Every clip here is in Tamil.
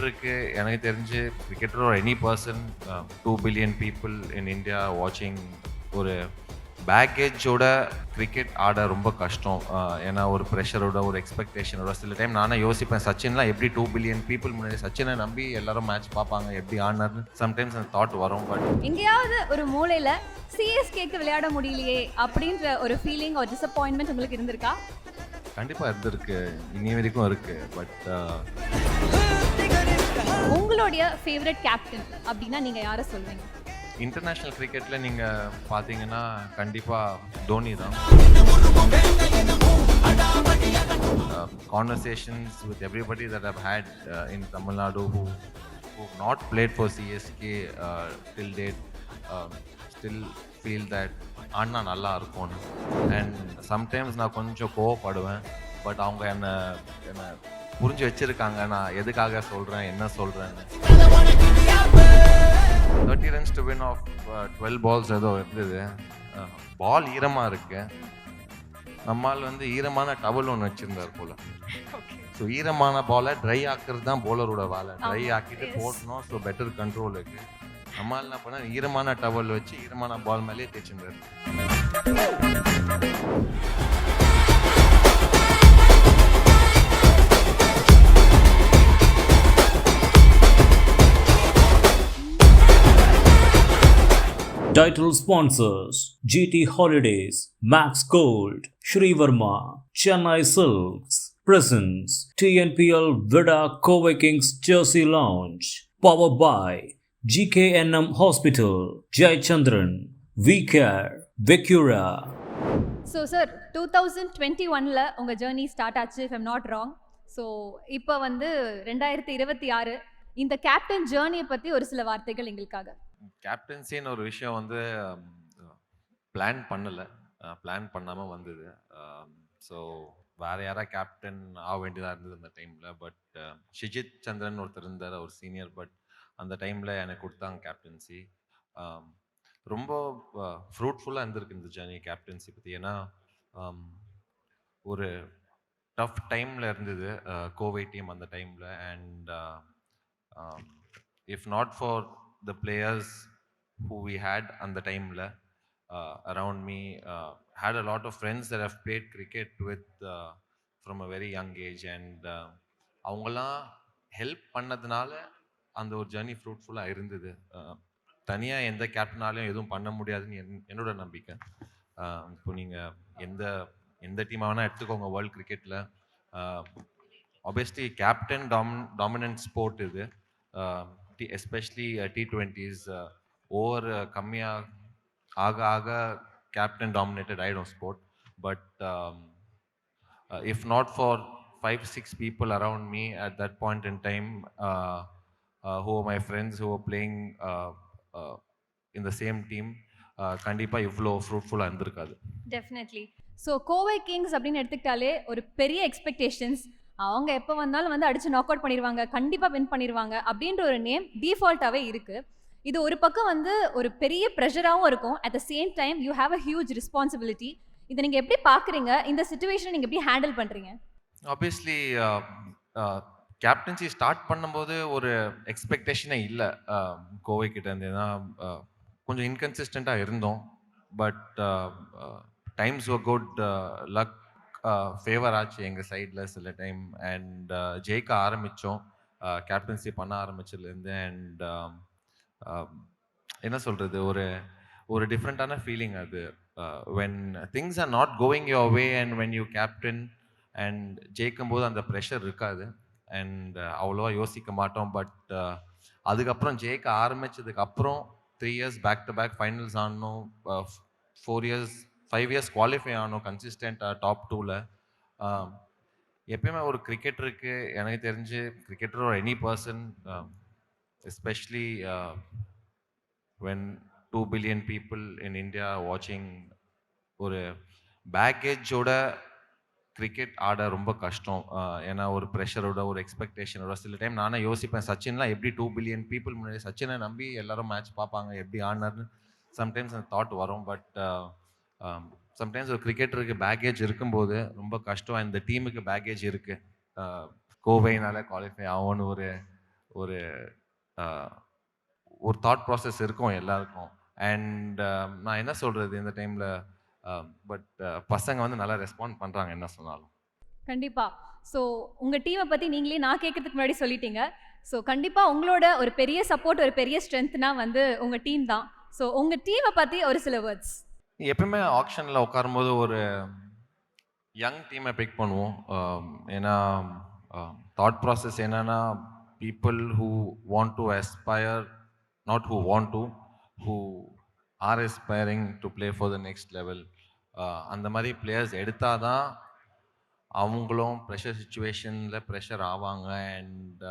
கிரிக்கெட்டருக்கு எனக்கு தெரிஞ்சு கிரிக்கெட்டர் ஒரு any person 2 billion people in India வாட்சிங் ஒரு பேக்கேஜோட கிரிக்கெட் ஆட ரொம்ப கஷ்டம். ஏன்னா ஒரு ப்ரெஷரோட ஒரு எக்ஸ்பெக்டேஷனோட சில டைம் நானே யோசிப்பேன், சச்சின்லாம் எப்படி 2 பில்லியன் பீப்புள் முன்னாடி சச்சினை நம்பி எல்லாரும் மேட்ச் பார்ப்பாங்க, எப்படி ஆடினார்னு சம்டைம்ஸ் அந்த தாட் வரும். பட் எங்கேயாவது ஒரு மூலையில சிஎஸ்கேக்கு விளையாட முடியலையே அப்படின்ற ஒரு ஃபீலிங் ஒரு டிசப்பாயின்மெண்ட் உங்களுக்கு இருந்திருக்கா? கண்டிப்பாக இருந்திருக்கு, இனி வரைக்கும் இருக்குது. பட் உங்களுடைய ஃபேவரட் கேப்டன் அப்படின்னா நீங்க யாரை சொல்வீங்க? இன்டர்நேஷ்னல் கிரிக்கெட்டில் நீங்கள் பார்த்தீங்கன்னா கண்டிப்பாக தோனி தான். Conversations with everybody that I've had in Tamil Nadu who've not played for CSK till date still feel that அண்ணா நல்லா இருக்கும்னு. அண்ட் சம்டைம்ஸ் நான் கொஞ்சம் கோவப்படுவேன், பட் அவங்க என்னை புரிஞ்சு வச்சுருக்காங்க நான் எதுக்காக சொல்கிறேன், என்ன சொல்கிறேன்னு. 30 runs to win off 12 balls ஏதோ இருந்தது. பால் ஈரமாக இருக்கு, நம்மால் வந்து ஈரமான டவல் ஒன்று வச்சுருந்தார் போல். ஸோ ஈரமான பாலை ட்ரை ஆக்குறது தான் போலரோட வேலை. ட்ரை ஆக்கிட்டு போடணும், ஸோ பெட்டர் கண்ட்ரோலுக்கு. நம்மால் என்ன பண்ண, ஈரமான டவல் வச்சு ஈரமான பால் மேலே தேய்ச்சிருந்தார். Title sponsors: GT Holidays, Max Gold, Shri Verma, Chennai Silks, Presents, TNPL Vida Covey Kings Jersey Lounge, powered by GKNM Hospital, Jayachandran, VCare, Vecura. So sir 2021ல் உங்கள் ஜேர்னி ஸ்டார்ட் ஆச்சு, if I'm not wrong. So இப்போ வந்து 2026 இந்த கேப்டன் ஜேர்னியை பற்றி ஒரு சில வார்த்தைகள் எங்களுக்காக. கேப்டன்சின்னு ஒரு விஷயம் வந்து பிளான் பண்ணலை, பிளான் பண்ணாமல் வந்தது. ஸோ வேறு யாராவது கேப்டன் ஆக வேண்டியதாக இருந்தது அந்த டைமில். பட் ஷிஜித் சந்திரன் ஒருத்தர் இருந்தார், ஒரு சீனியர். பட் அந்த டைமில் எனக்கு கொடுத்தாங்க கேப்டன்சி. ரொம்ப ஃப்ரூட்ஃபுல்லாக இருந்திருக்கு இந்த ஜேர்னி கேப்டன்சி பற்றி. ஏன்னா ஒரு டஃப் டைமில் இருந்தது கோவை டீம் அந்த டைமில். And if not for the players who we had on the time around me, had a lot of friends that have played cricket with from a very young age, and அவங்களாம் ஹெல்ப் பண்ணதுனால அந்த ஒரு ஜர்னி ஃப்ரூட்ஃபுல்லாக இருந்தது. தனியாக எந்த கேப்டனாலையும் எதுவும் பண்ண முடியாதுன்னு என்னோட நம்பிக்கை. இப்போ நீங்கள் எந்த டீமாக வேணால் எடுத்துக்கோங்க வேர்ல்டு கிரிக்கெட்டில். ஆப்வியஸ்லி கேப்டன் டாமினன்ட் ஸ்போர்ட் இது. எஸ்பெஷலி T20s ஓவர் கம்மியாக ஆக கேப்டன் டாமினேட்டட் ஆகிடும் sport. But if not for 5-6 people around me at that point in time, who are my friends who are playing in the same team, கண்டிப்பாக இவ்வளோ ஃப்ரூட்ஃபுல்லாக இருந்திருக்காது. டெஃபினெட்லி. ஸோ கோவை கிங்ஸ் அப்படின்னு எடுத்துக்கிட்டாலே ஒரு பெரிய எக்ஸ்பெக்டேஷன்ஸ், அவங்க எப்போ வந்தாலும் வந்து அடிச்சு நாக் அவுட் பண்ணிடுவாங்க, கண்டிப்பாக வின் பண்ணிடுவாங்க அப்படின்ற ஒரு நேம் டிஃபால்ட்டாகவே இருக்குது. இது ஒரு பக்கம் வந்து ஒரு பெரிய ப்ரெஷராகவும் இருக்கும், at the same time you have a huge responsibility. இதை நீங்கள் எப்படி பார்க்குறீங்க? இந்த சிச்சுவேஷனை நீங்கள் எப்படி ஹேண்டில் பண்ணுறீங்க? ஆப்வியஸ்லி கேப்டன்சி ஸ்டார்ட் பண்ணும்போது ஒரு எக்ஸ்பெக்டேஷனே இல்லை கோவை கிட்ட இருந்து. ஏன்னா கொஞ்சம் இன்கன்சிஸ்டண்ட்டாக இருந்தோம். But times were good, luck favour ஆச்சு எங்கள் சைடில் சில டைம். அண்ட் ஜெயிக்க ஆரம்பித்தோம் கேப்டன்சி பண்ண ஆரம்பிச்சதுலேருந்து. அண்ட் என்ன சொல்கிறது, ஒரு டிஃப்ரெண்ட்டான ஃபீலிங் அது. When things are not going your way and when you captain and ஜெயிக்கும் போது அந்த ப்ரெஷர் இருக்காது. அண்ட் அவ்வளோவா யோசிக்க மாட்டோம். பட் அதுக்கப்புறம் ஜெயிக்க ஆரம்பித்ததுக்கப்புறம் 3 years back to back finals ஆடணும், 5 years குவாலிஃபை ஆகணும் கன்சிஸ்டண்ட்டாக டாப் 2ல். எப்பயுமே ஒரு கிரிக்கெட்டருக்கு எனக்கு தெரிஞ்சு கிரிக்கெட்டர் ஒரு any person, especially when 2 billion people in India வாட்சிங், ஒரு பேக்கேஜோட கிரிக்கெட் ஆட ரொம்ப கஷ்டம். ஏன்னா ஒரு ப்ரெஷரோட ஒரு எக்ஸ்பெக்டேஷனோட சில டைம் நானே யோசிப்பேன், சச்சின்லாம் எப்படி 2 பில்லியன் பீப்புள் முன்னாடி சச்சினை நம்பி எல்லாரும் மேட்ச் பார்ப்பாங்க, எப்படி ஆடினார்னு சம்டைம்ஸ் அந்த தாட் வரும். பட் சம்டைம்ஸ் ஒரு கிரிக்கெட்டருக்கு பேக்கேஜ் இருக்கும்போது ரொம்ப கஷ்டம். இந்த டீமுக்கு பேக்கேஜ் இருக்குது, கோவைனால குவாலிஃபை ஆகும்னு ஒரு ஒரு தாட் ப்ராசஸ் இருக்கும் எல்லாருக்கும். அண்ட் நான் என்ன சொல்கிறது இந்த டைமில், பட் பசங்க வந்து நல்லா ரெஸ்பாண்ட் பண்ணுறாங்க என்ன சொன்னாலும். கண்டிப்பா. ஸோ உங்க டீம பத்தி நீங்களே நான் கேட்கறதுக்கு முன்னாடி சொல்லிட்டீங்க. ஸோ கண்டிப்பா உங்களோட ஒரு பெரிய சப்போர்ட், ஒரு பெரிய ஸ்ட்ரென்த்னா வந்து உங்க டீம் தான். ஸோ உங்க டீம பத்தி ஒரு சில வேர்ட்ஸ். எப்பவுமே ஆக்ஷனில் உட்காரும்போது ஒரு யங் டீமை பிக் பண்ணுவோம். ஏன்னா தாட் ப்ராசஸ் என்னன்னா, people who want to aspire, not who want to, who are aspiring to play for the next level. அந்த மாதிரி பிளேயர்ஸ் எடுத்தால் தான் அவங்களும் ப்ரெஷர் சுச்சுவேஷனில் ப்ரெஷர் ஆவாங்க. அண்ட்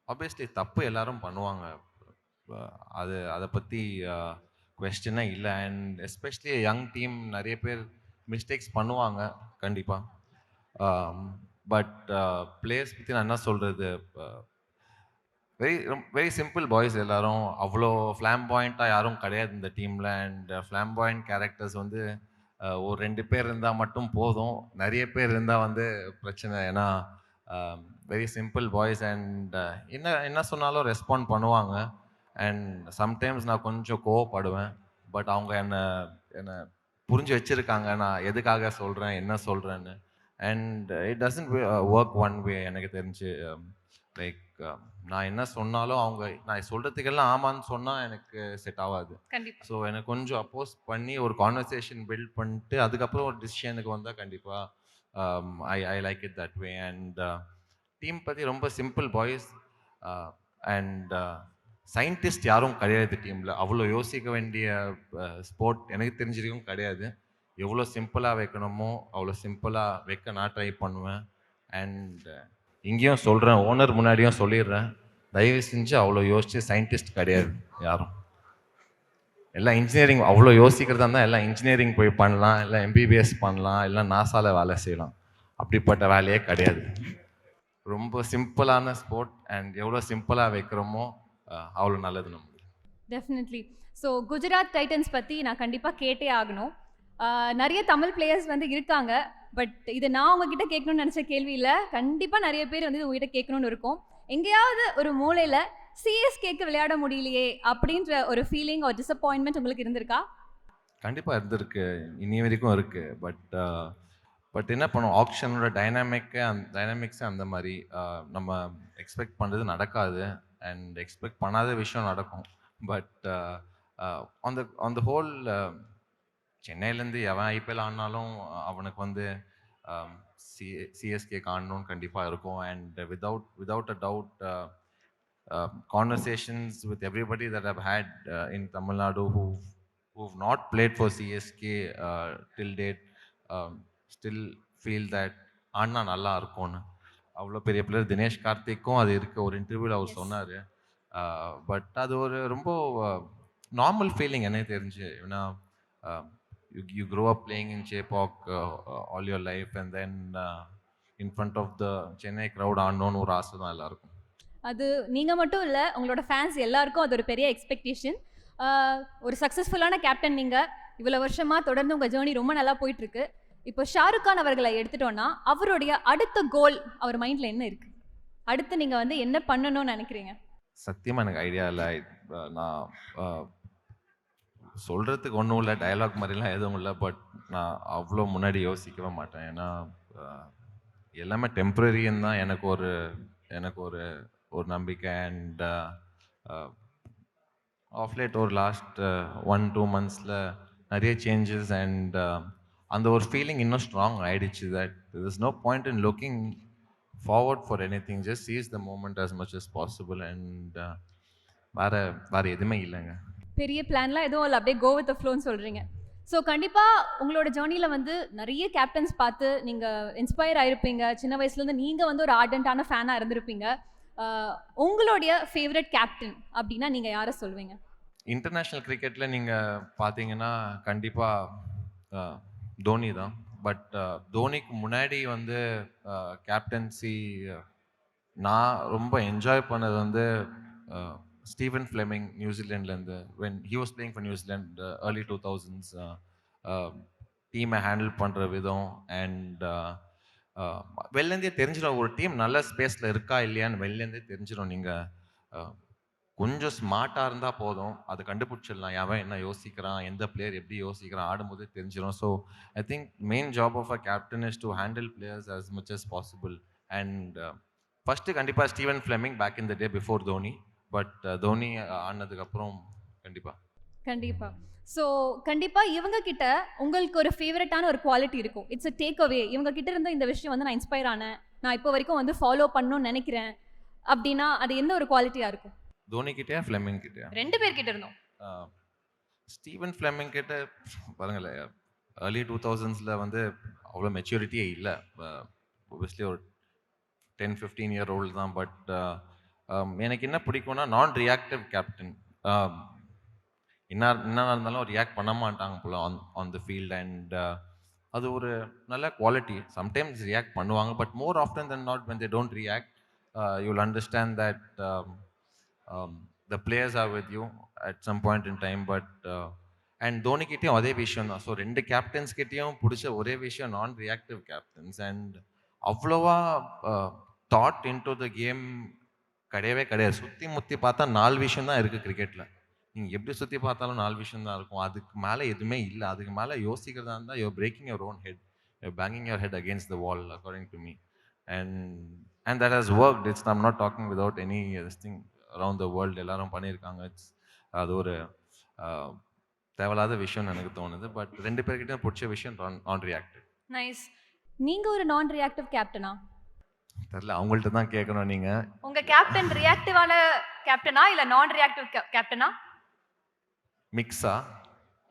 ஆப்வியஸ்லி தப்பு எல்லாரும் பண்ணுவாங்க, அது அதை பற்றி கொஸ்டினே இல்லை. அண்ட் எஸ்பெஷலி யங் டீம் நிறைய பேர் மிஸ்டேக்ஸ் பண்ணுவாங்க கண்டிப்பாக. பட் பிளேயர்ஸ் பற்றி நான் என்ன சொல்கிறது, வெரி வெரி சிம்பிள் பாய்ஸ் எல்லாரும். அவ்வளோ ஃப்ளாம்பாயிண்ட்டாக யாரும் கிடையாது இந்த டீமில். அண்ட் ஃப்ளாம்பாயிண்ட் கேரக்டர்ஸ் வந்து ஒரு 2 பேர் இருந்தால் மட்டும் போதும். நிறைய பேர் இருந்தால் வந்து பிரச்சனை. ஏன்னா வெரி சிம்பிள் பாய்ஸ். அண்ட் என்ன என்ன சொன்னாலும் ரெஸ்பாண்ட் பண்ணுவாங்க. அண்ட் சம்டைம்ஸ் நான் கொஞ்சம் கோவப்படுவேன். பட் அவங்க என்னை புரிஞ்சு வச்சுருக்காங்க நான் எதுக்காக சொல்கிறேன், என்ன சொல்கிறேன்னு. And it doesn't work one way எனக்கு தெரிஞ்சு. லைக் நான் என்ன சொன்னாலும் அவங்க நான் சொல்கிறதுக்கெல்லாம் ஆமான்னு சொன்னால் எனக்கு செட் ஆகாது. கண்டிப்பா. ஸோ எனக்கு கொஞ்சம் அப்போஸ் பண்ணி ஒரு கான்வர்சேஷன் பில்ட் பண்ணிட்டு அதுக்கப்புறம் ஒரு டிசிஷனுக்கு வந்தால் கண்டிப்பாக I like it that way. And team பற்றி ரொம்ப சிம்பிள் பாய்ஸ். அண்ட் சயின்டிஸ்ட் யாரும் கிடையாது டீமில். அவ்வளோ யோசிக்க வேண்டிய ஸ்போர்ட் எனக்கு தெரிஞ்சிருக்கும் கிடையாது. எவ்வளோ சிம்பிளாக வைக்கணுமோ அவ்வளோ சிம்பிளாக வைக்க நான் ட்ரை பண்ணுவேன். அண்ட் இங்கேயும் சொல்கிறேன், ஓனர் முன்னாடியும் சொல்லிடுறேன், தயவு செஞ்சு அவ்வளோ யோசிச்சு சயின்டிஸ்ட் கிடையாது யாரும். எல்லாம் இன்ஜினியரிங், அவ்வளோ யோசிக்கிறதா இருந்தால் எல்லாம் இன்ஜினியரிங் போய் பண்ணலாம், இல்லை எம்பிபிஎஸ் பண்ணலாம், இல்லை நாசாவில் வேலை செய்யலாம். அப்படிப்பட்ட வேலையே கிடையாது. ரொம்ப சிம்பிளான ஸ்போர்ட். அண்ட் எவ்வளோ சிம்பிளாக வைக்கிறோமோ அவ்வளோ நல்லது நம்மளுக்கு. டெஃபினெட்லி. ஸோ குஜராத் டைட்டன்ஸ் பற்றி நான் கண்டிப்பாக கேட்டே ஆகணும். நிறைய தமிழ் பிளேயர்ஸ் வந்து இருக்காங்க. பட் இது நான் உங்ககிட்ட கேட்கணும்னு நினச்ச கேள்வி இல்லை. கண்டிப்பாக நிறைய பேர் வந்து உங்ககிட்ட கேட்கணும்னு இருக்கும். எங்கேயாவது ஒரு மூலையில் சிஎஸ்கேக்கு விளையாட முடியலையே அப்படின்ற ஒரு ஃபீலிங், ஒரு டிசப்பாயின்மெண்ட் உங்களுக்கு இருந்திருக்கா? கண்டிப்பாக இருந்திருக்கு, இனி வரைக்கும் இருக்குது. பட் என்ன பண்ணுவோம், ஆக்ஷனோட டைனாமிக்ஸே அந்த மாதிரி. நம்ம எக்ஸ்பெக்ட் பண்ணுறது நடக்காது. அண்ட் எக்ஸ்பெக்ட் பண்ணாத விஷயம் நடக்கும். பட் ஆன் த ஹோல் சென்னையிலேருந்து எவன் ஐபிஎல் ஆடினாலும் அவனுக்கு வந்து சிஎஸ்கே ஆடணும்னு கண்டிப்பாக இருக்கும். And without a doubt conversations with everybody that I've had in Tamil Nadu who've not played for CSK till date still feel that ஆடினா நல்லா இருக்கும்னு. அவ்வளோ பெரிய பிளேயர் தினேஷ் கார்த்திக்கும் அது இருக்குது. ஒரு இன்டர்வியூவில் அவர் சொன்னார். பட் அது ஒரு ரொம்ப நார்மல் ஃபீலிங் எனக்கு தெரிஞ்சு. ஏன்னா you grow up playing in Chepauk all your life, and then in front of the Chennai crowd ஆடணும்னு ஒரு ஆசை தான் எல்லாருக்கும். அது நீங்கள் மட்டும் இல்லை, உங்களோட ஃபேன்ஸ் எல்லாருக்கும் அது ஒரு பெரிய எக்ஸ்பெக்டேஷன். ஒரு சக்ஸஸ்ஃபுல்லான கேப்டன் நீங்கள். இவ்வளோ வருஷமாக தொடர்ந்து உங்கள் ஜேர்னி ரொம்ப நல்லா போயிட்டுருக்கு. இப்போ ஷாருக் கான் அவர்களை எடுத்துட்டோன்னா அவருடைய அடுத்த கோல் அவர் மைண்டில் என்ன இருக்குது? அடுத்து நீங்கள் வந்து என்ன பண்ணணும்னு நினைக்கிறீங்க? சத்தியமாக எனக்கு ஐடியா இல்லை. நான் சொல்கிறதுக்கு ஒன்றும் இல்லை, டயலாக் மாதிரிலாம் எதுவும் இல்லை. பட் நான் அவ்வளோ முன்னாடி யோசிக்கவே மாட்டேன். ஏன்னா எல்லாமே டெம்ப்ரரின்னு தான் எனக்கு ஒரு நம்பிக்கை. அண்ட் ஆஃப் லேட் ஒரு லாஸ்ட் 1-2 மந்த்ஸில் நிறைய சேஞ்சஸ். அண்ட் அந்த ஒரு ஃபீலிங் இன்னும் ஸ்ட்ராங் ஆகிடுச்சு. That there is no point in looking forward for anything, just seize the moment as much as possible. And வேறு எதுவுமே இல்லைங்க. பெரிய பிளான்லாம் எதுவும் இல்லை, அப்படியே கோ வித் த ஃப்ளோன்னு சொல்கிறீங்க. ஸோ கண்டிப்பாக உங்களோட ஜேர்னியில் வந்து நிறைய கேப்டன்ஸ் பார்த்து நீங்கள் இன்ஸ்பயர் ஆகிருப்பீங்க. சின்ன வயசுலேருந்து நீங்கள் வந்து ஒரு ஆர்டென்ட்டான ஃபேனாக இருந்திருப்பீங்க. உங்களுடைய ஃபேவரட் கேப்டன் அப்படின்னா நீங்கள் யாரை சொல்வீங்க? இன்டர்நேஷ்னல் கிரிக்கெட்டில் நீங்கள் பார்த்தீங்கன்னா கண்டிப்பாக தோனி தான். பட் தோனிக்கு முன்னாடி வந்து கேப்டன்சி நான் ரொம்ப என்ஜாய் பண்ணது வந்து ஸ்டீவன் ஃப்ளெமிங் நியூசிலாண்ட்லேருந்து. when he was playing for New Zealand early 2000s, டீமை ஹேண்டில் பண்ணுற விதம். அண்ட் வெளிலேருந்தே தெரிஞ்சிடும் ஒரு டீம் நல்ல ஸ்பேஸில் இருக்கா இல்லையான்னு வெளிலேருந்தே தெரிஞ்சிடும். நீங்கள் கொஞ்சம் ஸ்மார்ட்டாக இருந்தால் போதும், அதை கண்டுபிடிச்சிடலாம். அவன் என்ன யோசிக்கிறான், எந்த பிளேயர் எப்படி யோசிக்கிறான், ஆடும்போது தெரிஞ்சிடும். So I think main job of a captain is to handle players as much as possible. And first கண்டிப்பாக Stephen Fleming back in the day before Dhoni. But Dhoni ஆனதுக்கப்புறம் கண்டிப்பாக கண்டிப்பா. ஸோ கண்டிப்பா இவங்க கிட்ட உங்களுக்கு ஒரு ஃபேவரட்டான ஒரு குவாலிட்டி இருக்கும். It's a take away. இவங்க கிட்ட இருந்து இந்த விஷயம் வந்து நான் இன்ஸ்பயர் ஆனேன், நான் இப்போ வரைக்கும் வந்து ஃபாலோ பண்ணணும்னு நினைக்கிறேன் அப்படின்னா அது எந்த ஒரு குவாலிட்டியா இருக்கும்? தோனி கிட்டயா ஃப்ளெமிங் கிட்டயா? 2 பேர் கிட்ட இருந்தோம். ஸ்டீவன் ஃப்ளெமிங் கிட்ட பாருங்களேன், ஏர்லி 2000s வந்து அவ்வளோ மெச்சூரிட்டியே இல்லை. ஒபியஸ்லி ஒரு 10-15 இயர் ஓல்டு தான். பட் எனக்கு என்ன பிடிக்கும்னா நான் ரியாக்டிவ் கேப்டன். என்ன இருந்தாலும் ரியாக்ட் பண்ண மாட்டாங்க போல ஆன் த ஃபீல்ட். அண்ட் அது ஒரு நல்ல குவாலிட்டி. சம்டைம்ஸ் ரியாக்ட் பண்ணுவாங்க, but more often then not when they don't react, you'll understand that the players are with you at some point in time. But and தோனிக்கிட்டேயும் அதே விஷயம் தான். ஸோ 2 கேப்டன்ஸ் கிட்டேயும் பிடிச்ச ஒரே விஷயம் நான் ரியாக்டிவ் கேப்டன்ஸ். அண்ட் அவ்வளோவா thought in to the game கிடையவே கிடையாது. சுற்றி முற்றி பார்த்தா 4 விஷயம் தான் இருக்குது கிரிக்கெட்டில். நீங்கள் எப்படி சுற்றி பார்த்தாலும் 4 விஷயம் தான் இருக்கும். அதுக்கு மேலே எதுவுமே இல்லை. அதுக்கு மேலே யோசிக்கிறதா இருந்தால் you're breaking your own head, you're banging your head against the wall according to me. And that has worked. It's I'm not talking without any this thing around the world. எல்லாரும் பண்ணியிருக்காங்க. அது ஒரு தேவையில்லாத விஷயம்னு எனக்கு தோணுது. பட் 2 பேர்கிட்ட பிடிச்ச விஷயம் நான் ரியாக்டிவ். நைஸ். நீங்க ஒரு நான் ரியாக்டிவ் கேப்டனா? தெரியல, அவங்கள்ட்ட தான் கேட்கணும். நீங்க உங்க கேப்டன் ரியாக்டிவான கேப்டனா இல்ல நான் ரியாக்டிவ் கேப்டனா? மிக்ஸா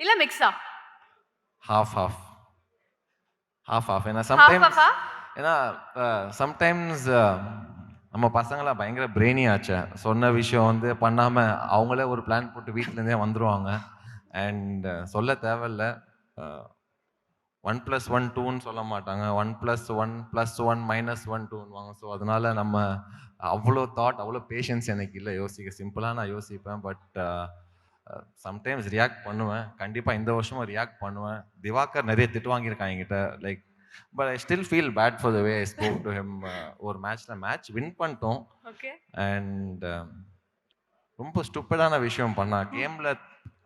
இல்ல மிக்ஸா? Half half. ஏன்னா சம்டைம்ஸ் நம்ம பசங்களாம் பயங்கர பிரெயினி ஆச்சே. சொன்ன விஷயம் வந்து பண்ணாமல் அவங்களே ஒரு பிளான் போட்டு வீட்டிலேருந்தே வந்துடுவாங்க. அண்ட் சொல்ல தேவையில்ல, 1+1 2ன்னு சொல்ல மாட்டாங்க, 1+1 +1 -1 2ன்னுவாங்க. ஸோ அதனால நம்ம அவ்வளோ தாட், அவ்வளோ பேஷன்ஸ் எனக்கு இல்லை யோசிக்க. சிம்பிளாக நான் யோசிப்பேன். பட் சம்டைம்ஸ் ரியாக்ட் பண்ணுவேன். கண்டிப்பாக இந்த வருஷமும் ரியாக்ட் பண்ணுவேன். திவாகர் நிறைய திட்டு வாங்கியிருக்காங்க என்கிட்ட. Like but I still feel bad for the way I spoke to him. ஒரு மேட்ச் வின் பண்ணிட்டோம். அண்ட் ரொம்ப ஸ்டூப்பிடான விஷயம் பண்ணா. கேமில்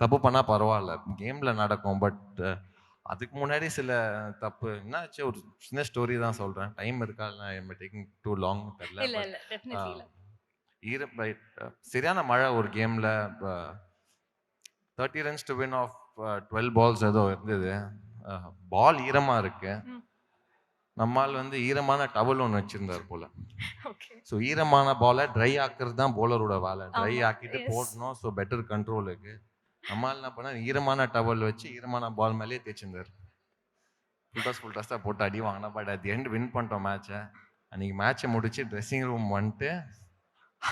தப்பு பண்ணால் பரவாயில்ல, கேமில் நடக்கும். பட் அதுக்கு முன்னாடி சில தப்பு என்னாச்சு, ஒரு சின்ன ஸ்டோரி தான் சொல்கிறேன். டைம் இருக்கா இல்லை I am taking too long தெரியல. சரியான மழை ஒரு கேமில். 30 runs to win off 12 balls ஏதோ இருந்தது. பால் ஈரமாக இருக்கு. நம்மால் வந்து ஈரமான டவல் ஒன்று வச்சிருந்தார் போல. ஸோ ஈரமான பாலை ட்ரை ஆக்குறது தான் போலரோட வேலை. ட்ரை ஆக்கிட்டு போடணும். ஸோ பெட்டர் கண்ட்ரோலுக்கு நம்மால் என்ன பண்ண, ஈரமான டவல் வச்சு ஈரமான பால் மேலேயே தேய்ச்சிருந்தார். ஃபுல் டாஸாக போட்டு அடி வாங்கினா. But at the end win பண்ணிட்டோம் மேட்சை. அன்றைக்கி மேட்சை முடிச்சு ட்ரெஸ்ஸிங் ரூம் வந்துட்டு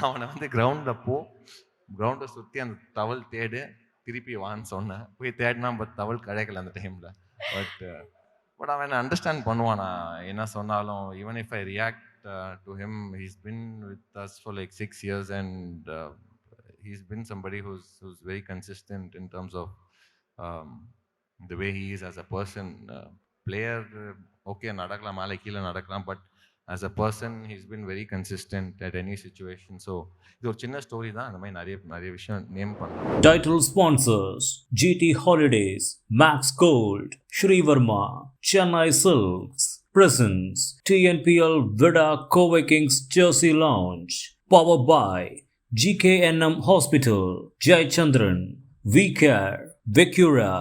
அவனை வந்து கிரவுண்டை சுற்றி அந்த டவல் தேடு, திருப்பி வான்னு சொன்னேன். போய் தேடினா பட் டவல் கிடைக்கல அந்த டைமில். பட் அவன் அண்டர்ஸ்டாண்ட் பண்ணுவான் நான் என்ன சொன்னாலும். Even if I react to him, he's been with us for like 6 years and he's been somebody who's very consistent in terms of the way he is as a person. Player okay nadakalam mala keela nadakalam, but as a person he's been very consistent at any situation. So idu or chinna story da, andha mai nariya vishayam name panna. Title sponsors: GT Holidays, Max Gold, Shrivarma, Chennai Silks, Presents, TNPL Vida Coway Kings Jersey Lounge, powered by GKNM Hospital, Jayachandran, VCare, Vecura.